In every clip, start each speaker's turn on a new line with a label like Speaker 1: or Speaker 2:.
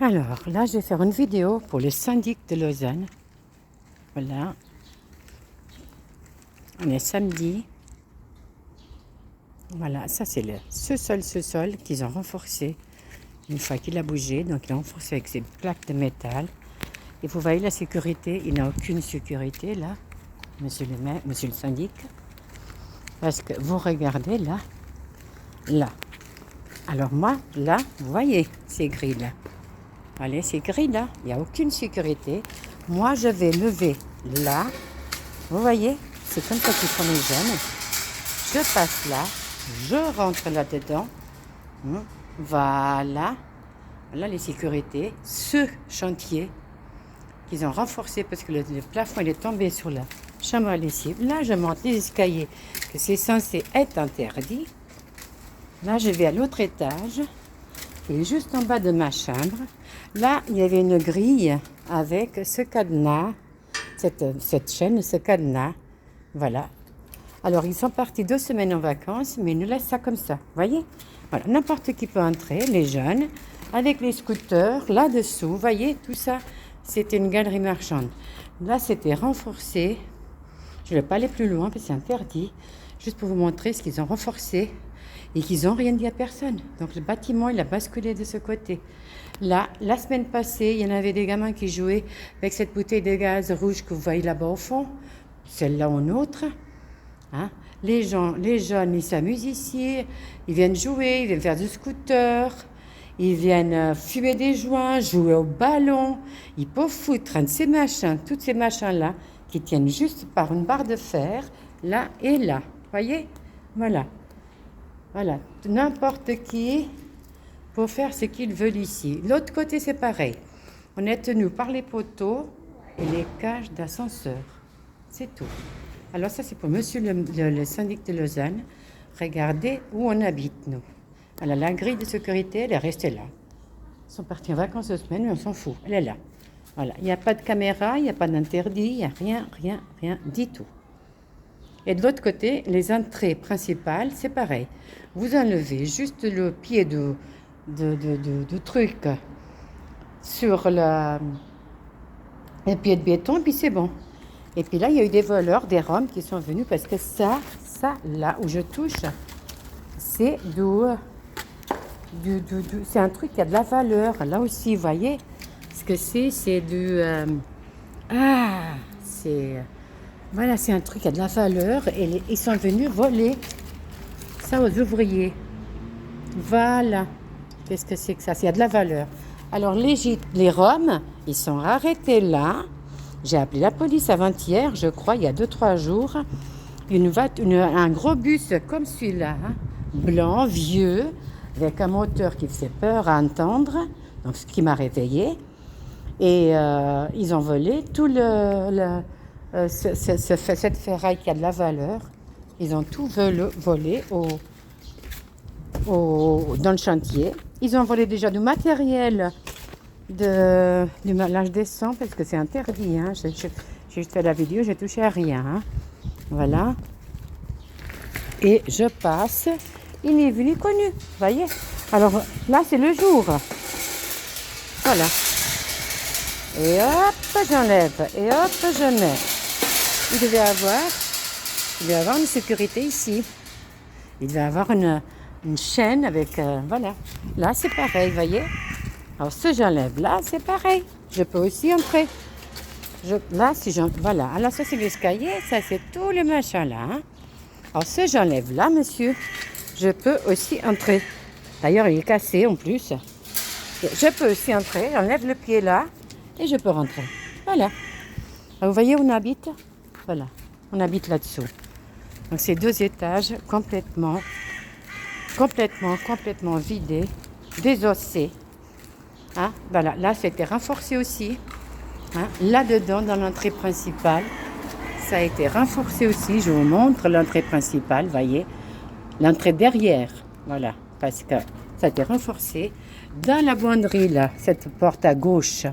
Speaker 1: Alors, là, je vais faire une vidéo pour le syndic de Lausanne. Voilà. On est samedi. Voilà, ça c'est ce sol qu'ils ont renforcé une fois qu'il a bougé. Donc, il a renforcé avec ces plaques de métal. Et vous voyez la sécurité, il n'a aucune sécurité là, monsieur le maire, monsieur le syndic. Parce que vous regardez là, là. Alors moi, là, vous voyez ces grilles là. Allez, ces grilles là, il n'y a aucune sécurité. Moi, je vais lever là. Vous voyez, c'est comme ça qu'ils font les jeunes. Je passe là, je rentre là-dedans. Voilà. Voilà les sécurités. Ce chantier qu'ils ont renforcé parce que le plafond il est tombé sur la chambre à lessive. Là, je monte les escaliers que c'est censé être interdit. Là, je vais à l'autre étage. Et juste en bas de ma chambre, là, il y avait une grille avec ce cadenas, cette chaîne, ce cadenas. Voilà. Alors, ils sont partis 2 semaines en vacances, mais ils nous laissent ça comme ça. Voyez? Voilà. N'importe qui peut entrer, les jeunes, avec les scooters, là-dessous. Voyez, tout ça, c'était une galerie marchande. Là, c'était renforcé. Je ne vais pas aller plus loin, parce que c'est interdit. Juste pour vous montrer ce qu'ils ont renforcé. Et qu'ils n'ont rien dit à personne. Donc le bâtiment, il a basculé de ce côté. Là, la semaine passée, il y en avait des gamins qui jouaient avec cette bouteille de gaz rouge que vous voyez là-bas au fond. Celle-là ou une autre. Hein? Les jeunes, ils s'amusent ici. Ils viennent jouer, ils viennent faire du scooter. Ils viennent fumer des joints, jouer au ballon. Ils peuvent foutre un de ces machins, tous ces machins-là, qui tiennent juste par une barre de fer, là et là. Voyez? Voilà. Voilà, n'importe qui peut faire ce qu'il veut ici. L'autre côté, c'est pareil. On est tenu par les poteaux et les cages d'ascenseur. C'est tout. Alors ça, c'est pour monsieur le syndic de Lausanne. Regardez où on habite, nous. Alors, la grille de sécurité, elle est restée là. Ils sont partis en vacances 2 semaines, mais on s'en fout. Elle est là. Voilà, il n'y a pas de caméra, il n'y a pas d'interdit, il n'y a rien du tout. Et de l'autre côté, les entrées principales, c'est pareil. Vous enlevez juste le pied de truc sur le pied de béton, puis c'est bon. Et puis là, il y a eu des voleurs, des Roms qui sont venus parce que ça, là où je touche, c'est c'est un truc qui a de la valeur. Là aussi, vous voyez, ce que c'est du... Voilà, c'est un truc qui a de la valeur et ils sont venus voler ça aux ouvriers. Voilà. Qu'est-ce que c'est que ça? C'est de la valeur. Alors, les Roms, ils sont arrêtés là. J'ai appelé la police avant-hier, je crois, il y a 2-3 jours. Un gros bus comme celui-là, blanc, vieux, avec un moteur qui faisait peur à entendre, donc ce qui m'a réveillée. Et ils ont volé tout cette ferraille qui a de la valeur. Ils ont tout volé dans le chantier. Ils ont volé déjà du matériel. Là, je descends parce que c'est interdit. Hein. J'ai juste fait la vidéo, j'ai touché à rien. Hein. Voilà. Et je passe. Il n'est vu ni connu. Vous voyez? Alors là, c'est le jour. Voilà. Et hop, j'enlève. Et hop, je mets. Il devait avoir une sécurité ici. Il devait avoir une chaîne avec... voilà. Là, c'est pareil, vous voyez. Alors, ce j'enlève. Là, c'est pareil. Je peux aussi entrer. Là, si j'enlève... Voilà. Alors, ça, c'est l'escalier. Ça, c'est tout le machin là. Hein. Alors, ce j'enlève là, monsieur. Je peux aussi entrer. D'ailleurs, il est cassé en plus. Je peux aussi entrer. J'enlève le pied là. Et je peux rentrer. Voilà. Alors, vous voyez où on habite? Voilà. On habite là-dessous. Donc, c'est 2 étages complètement vidés, désossés. Hein? Voilà. Là, c'était renforcé aussi. Hein? Là-dedans, dans l'entrée principale, ça a été renforcé aussi. Je vous montre l'entrée principale, vous voyez. L'entrée derrière. Voilà. Parce que ça a été renforcé. Dans la buanderie, là, cette porte à gauche,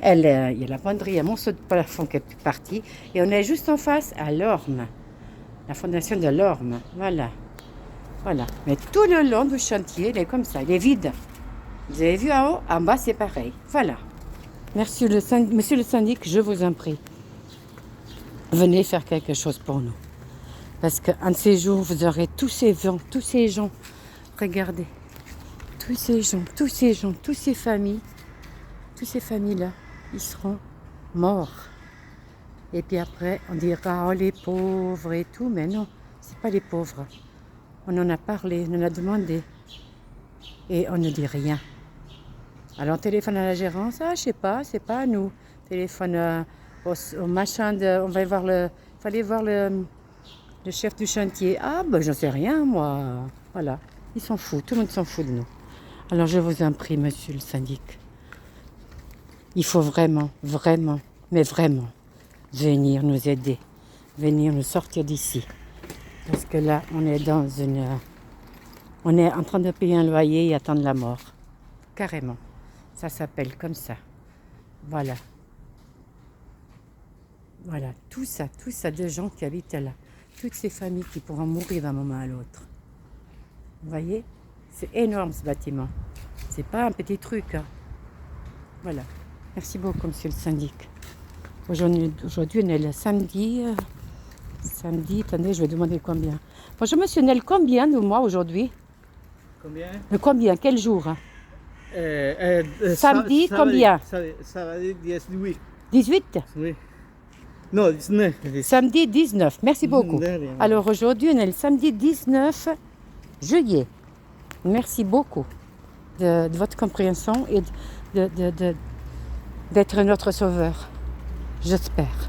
Speaker 1: il y a la buanderie à monceau de plafond qui est partie. Et on est juste en face à l'Orme. La fondation de l'Orme. Voilà. Voilà. Mais tout le long du chantier, il est comme ça. Il est vide. Vous avez vu en haut, en bas c'est pareil. Voilà. Monsieur le syndic, je vous en prie. Venez faire quelque chose pour nous. Parce qu'un de ces jours, vous aurez tous ces gens. Regardez. Tous ces gens, toutes ces familles-là, ils seront morts. Et puis après, on dira, oh les pauvres et tout. Mais non, c'est pas les pauvres. On en a parlé, on en a demandé. Et on ne dit rien. Alors on téléphone à la gérance, je sais pas, c'est pas à nous. Téléphone au machin de. On va voir fallait voir le chef du chantier. Ah ben j'en sais rien moi. Voilà. Ils s'en foutent, tout le monde s'en fout de nous. Alors je vous en prie, monsieur le syndic. Il faut vraiment, mais vraiment, venir nous aider. Venir nous sortir d'ici. Parce que là, on est en train de payer un loyer et attendre la mort. Carrément. Ça s'appelle comme ça. Voilà. Voilà. Tout ça de gens qui habitent là. Toutes ces familles qui pourront mourir d'un moment à l'autre. Vous voyez? C'est énorme ce bâtiment. C'est pas un petit truc. Hein. Voilà. Merci beaucoup, monsieur le syndic. Aujourd'hui, on est le samedi. Attendez, je vais demander combien. Bonjour, monsieur Nel, combien de mois aujourd'hui?
Speaker 2: Combien?
Speaker 1: Combien? Quel jour? Samedi, combien?
Speaker 2: Samedi 18.
Speaker 1: 18?
Speaker 2: Oui. Non, 19.
Speaker 1: Samedi 19. Merci beaucoup. Alors aujourd'hui, on est le samedi 19 juillet. Merci beaucoup de votre compréhension et d'être notre sauveur. J'espère.